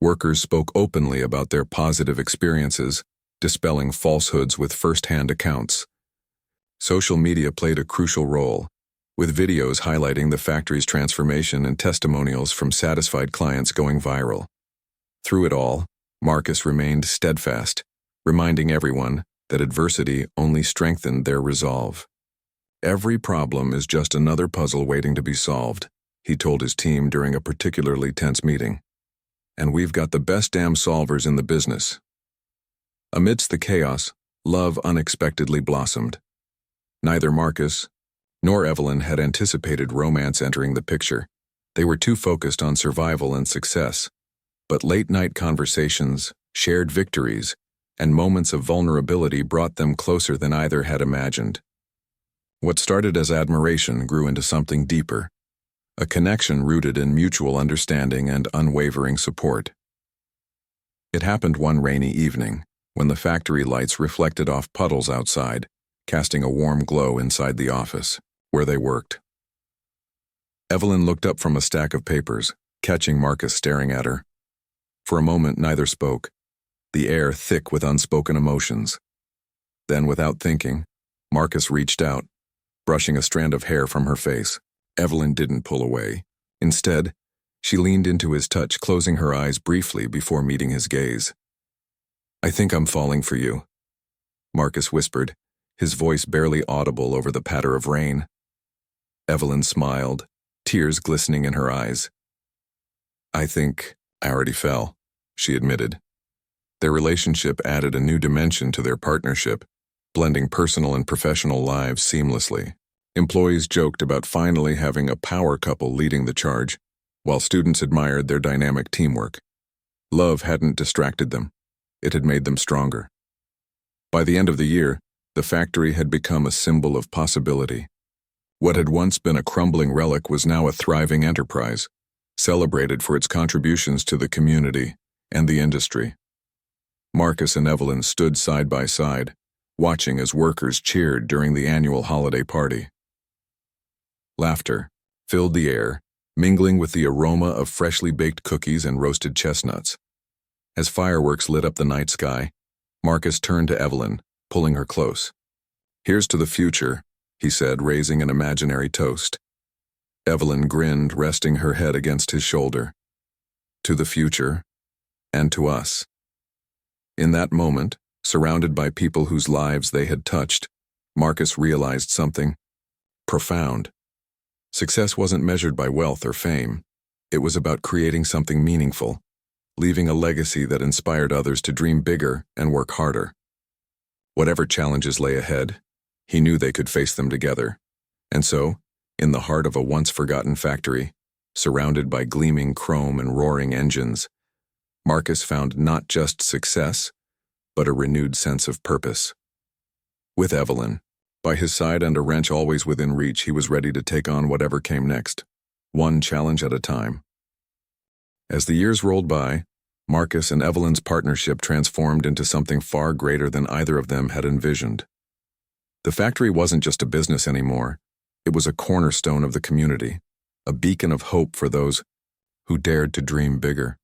Workers spoke openly about their positive experiences, dispelling falsehoods with first-hand accounts. Social media played a crucial role, with videos highlighting the factory's transformation and testimonials from satisfied clients going viral. Through it all, Marcus remained steadfast, reminding everyone that adversity only strengthened their resolve. Every problem is just another puzzle waiting to be solved, he told his team during a particularly tense meeting. And we've got the best damn solvers in the business. Amidst the chaos, love unexpectedly blossomed. Neither Marcus nor Evelyn had anticipated romance entering the picture. They were too focused on survival and success. But late-night conversations, shared victories, and moments of vulnerability brought them closer than either had imagined. What started as admiration grew into something deeper, a connection rooted in mutual understanding and unwavering support. It happened one rainy evening, when the factory lights reflected off puddles outside, casting a warm glow inside the office, where they worked. Evelyn looked up from a stack of papers, catching Marcus staring at her. For a moment, neither spoke, the air thick with unspoken emotions. Then, without thinking, Marcus reached out, brushing a strand of hair from her face. Evelyn didn't pull away. Instead, she leaned into his touch, closing her eyes briefly before meeting his gaze. "I think I'm falling for you," Marcus whispered, his voice barely audible over the patter of rain. Evelyn smiled, tears glistening in her eyes. "I think I already fell," she admitted. Their relationship added a new dimension to their partnership, blending personal and professional lives seamlessly. Employees joked about finally having a power couple leading the charge, while students admired their dynamic teamwork. Love hadn't distracted them. It had made them stronger. By the end of the year, the factory had become a symbol of possibility. What had once been a crumbling relic was now a thriving enterprise, celebrated for its contributions to the community and the industry. Marcus and Evelyn stood side by side, watching as workers cheered during the annual holiday party. Laughter filled the air, mingling with the aroma of freshly baked cookies and roasted chestnuts. As fireworks lit up the night sky, Marcus turned to Evelyn, pulling her close. "Here's to the future," he said, raising an imaginary toast. Evelyn grinned, resting her head against his shoulder. "To the future, and to us." In that moment, surrounded by people whose lives they had touched, Marcus realized something profound. Success wasn't measured by wealth or fame. It was about creating something meaningful, leaving a legacy that inspired others to dream bigger and work harder. Whatever challenges lay ahead, he knew they could face them together. And so, in the heart of a once-forgotten factory, surrounded by gleaming chrome and roaring engines, Marcus found not just success, but a renewed sense of purpose. With Evelyn by his side and a wrench always within reach, he was ready to take on whatever came next, one challenge at a time. As the years rolled by, Marcus and Evelyn's partnership transformed into something far greater than either of them had envisioned. The factory wasn't just a business anymore. It was a cornerstone of the community, a beacon of hope for those who dared to dream bigger.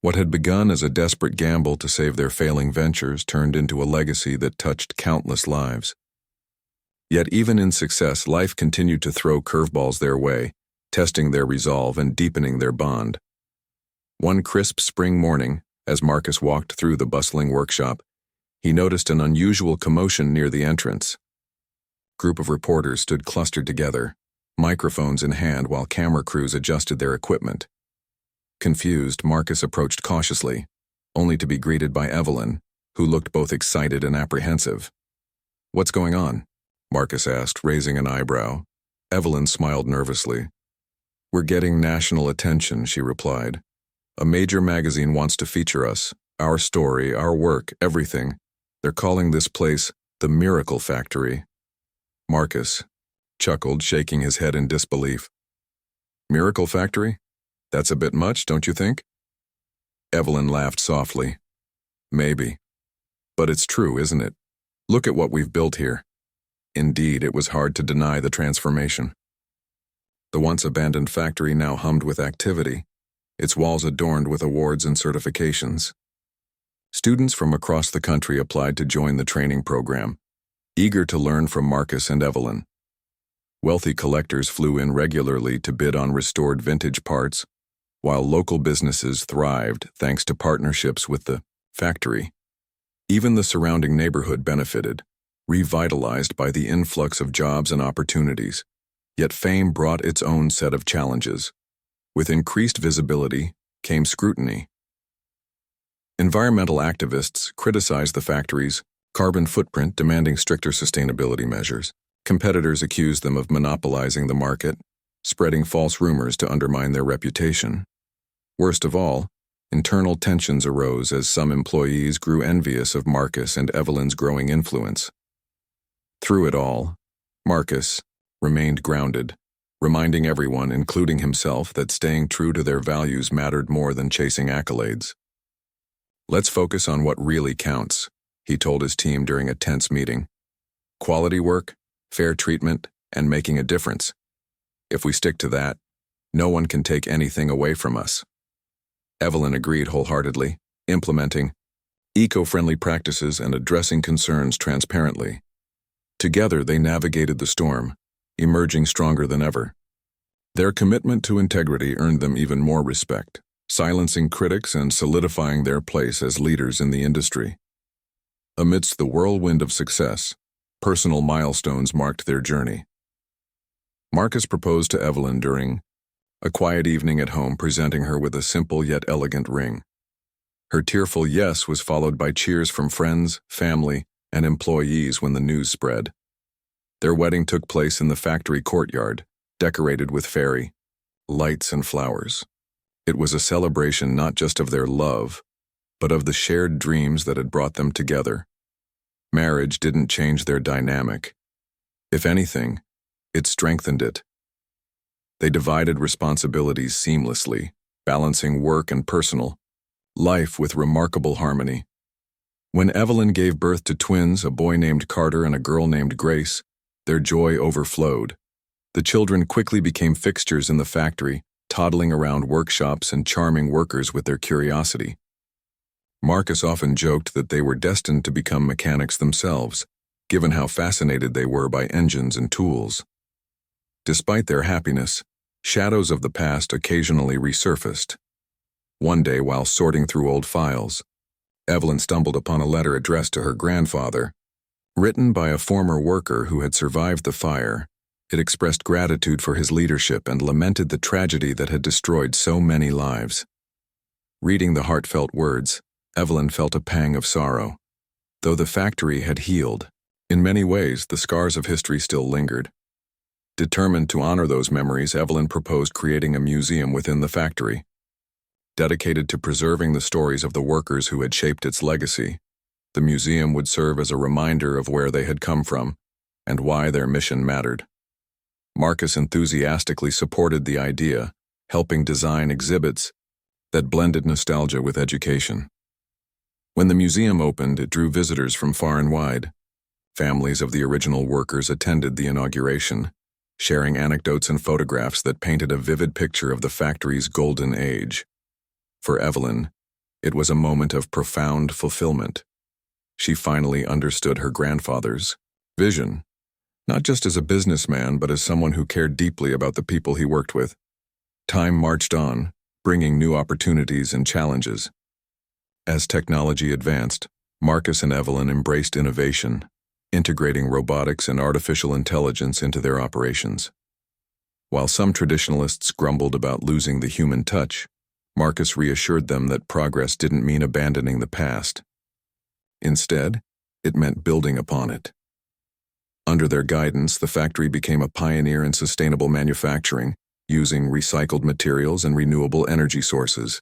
What had begun as a desperate gamble to save their failing ventures turned into a legacy that touched countless lives. Yet even in success, life continued to throw curveballs their way, testing their resolve and deepening their bond. One crisp spring morning, as Marcus walked through the bustling workshop, he noticed an unusual commotion near the entrance. A group of reporters stood clustered together, microphones in hand while camera crews adjusted their equipment. Confused, Marcus approached cautiously, only to be greeted by Evelyn, who looked both excited and apprehensive. "What's going on?" Marcus asked, raising an eyebrow. Evelyn smiled nervously. "We're getting national attention," she replied. "A major magazine wants to feature us, our story, our work, everything. They're calling this place the Miracle Factory." Marcus chuckled, shaking his head in disbelief. "Miracle Factory? That's a bit much, don't you think?" Evelyn laughed softly. "Maybe. But it's true, isn't it? Look at what we've built here." Indeed, it was hard to deny the transformation. The once abandoned factory now hummed with activity, its walls adorned with awards and certifications. Students from across the country applied to join the training program, eager to learn from Marcus and Evelyn. Wealthy collectors flew in regularly to bid on restored vintage parts, while local businesses thrived thanks to partnerships with the factory. Even the surrounding neighborhood benefited, revitalized by the influx of jobs and opportunities. Yet fame brought its own set of challenges. With increased visibility came scrutiny. Environmental activists criticized the factory's carbon footprint, demanding stricter sustainability measures. Competitors accused them of monopolizing the market, spreading false rumors to undermine their reputation. Worst of all, internal tensions arose as some employees grew envious of Marcus and Evelyn's growing influence. Through it all, Marcus remained grounded, reminding everyone, including himself, that staying true to their values mattered more than chasing accolades. "Let's focus on what really counts," he told his team during a tense meeting. "Quality work, fair treatment, and making a difference. If we stick to that, no one can take anything away from us." Evelyn agreed wholeheartedly, implementing eco-friendly practices and addressing concerns transparently. Together, they navigated the storm, emerging stronger than ever. Their commitment to integrity earned them even more respect, silencing critics and solidifying their place as leaders in the industry. Amidst the whirlwind of success, personal milestones marked their journey. Marcus proposed to Evelyn during a quiet evening at home, presenting her with a simple yet elegant ring. Her tearful yes was followed by cheers from friends, family, and employees when the news spread. Their wedding took place in the factory courtyard, decorated with fairy lights and flowers. It was a celebration not just of their love, but of the shared dreams that had brought them together. Marriage didn't change their dynamic. If anything, it strengthened it. They divided responsibilities seamlessly, balancing work and personal life with remarkable harmony. When Evelyn gave birth to twins, a boy named Carter and a girl named Grace, their joy overflowed. The children quickly became fixtures in the factory, toddling around workshops and charming workers with their curiosity. Marcus often joked that they were destined to become mechanics themselves, given how fascinated they were by engines and tools. Despite their happiness, shadows of the past occasionally resurfaced. One day, while sorting through old files, Evelyn stumbled upon a letter addressed to her grandfather. Written by a former worker who had survived the fire, it expressed gratitude for his leadership and lamented the tragedy that had destroyed so many lives. Reading the heartfelt words, Evelyn felt a pang of sorrow. Though the factory had healed, in many ways the scars of history still lingered. Determined to honor those memories, Evelyn proposed creating a museum within the factory, dedicated to preserving the stories of the workers who had shaped its legacy. The museum would serve as a reminder of where they had come from and why their mission mattered. Marcus enthusiastically supported the idea, helping design exhibits that blended nostalgia with education. When the museum opened, it drew visitors from far and wide. Families of the original workers attended the inauguration, sharing anecdotes and photographs that painted a vivid picture of the factory's golden age. For Evelyn, it was a moment of profound fulfillment. She finally understood her grandfather's vision, not just as a businessman, but as someone who cared deeply about the people he worked with. Time marched on, bringing new opportunities and challenges. As technology advanced, Marcus and Evelyn embraced innovation, integrating robotics and artificial intelligence into their operations. While some traditionalists grumbled about losing the human touch, Marcus reassured them that progress didn't mean abandoning the past. Instead, it meant building upon it. Under their guidance, the factory became a pioneer in sustainable manufacturing, using recycled materials and renewable energy sources.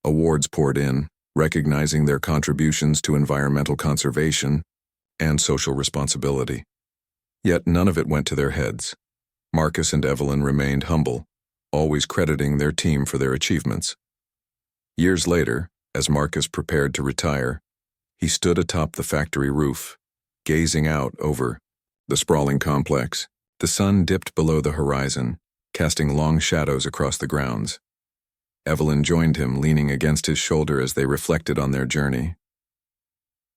Awards poured in, recognizing their contributions to environmental conservation and social responsibility. Yet none of it went to their heads. Marcus and Evelyn remained humble, always crediting their team for their achievements. Years later, as Marcus prepared to retire, he stood atop the factory roof, gazing out over the sprawling complex. The sun dipped below the horizon, casting long shadows across the grounds. Evelyn joined him, leaning against his shoulder as they reflected on their journey.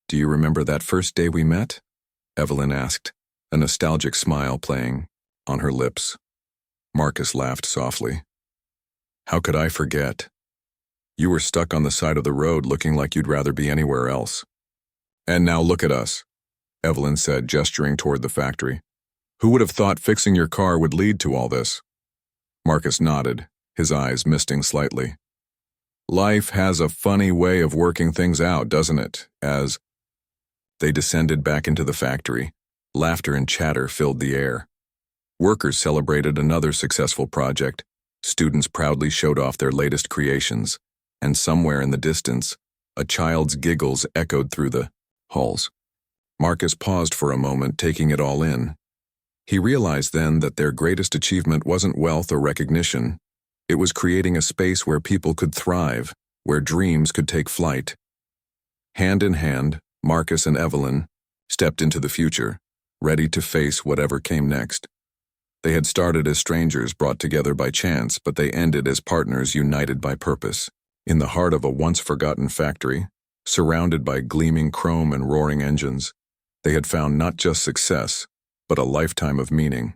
"Do you remember that first day we met?" Evelyn asked, a nostalgic smile playing on her lips. Marcus laughed softly. "How could I forget? You were stuck on the side of the road looking like you'd rather be anywhere else. And now look at us," Evelyn said, gesturing toward the factory. Who would have thought fixing your car would lead to all this? Marcus nodded, his eyes misting slightly. Life has a funny way of working things out, doesn't it? As they descended back into the factory, laughter and chatter filled the air. Workers celebrated another successful project, students proudly showed off their latest creations, and somewhere in the distance, a child's giggles echoed through the halls. Marcus paused for a moment, taking it all in. He realized then that their greatest achievement wasn't wealth or recognition. It was creating a space where people could thrive, where dreams could take flight. Hand in hand, Marcus and Evelyn stepped into the future, ready to face whatever came next. They had started as strangers brought together by chance, but they ended as partners united by purpose. In the heart of a once-forgotten factory, surrounded by gleaming chrome and roaring engines, they had found not just success, but a lifetime of meaning.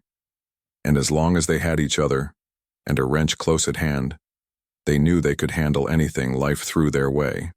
And as long as they had each other, and a wrench close at hand, they knew they could handle anything life threw their way.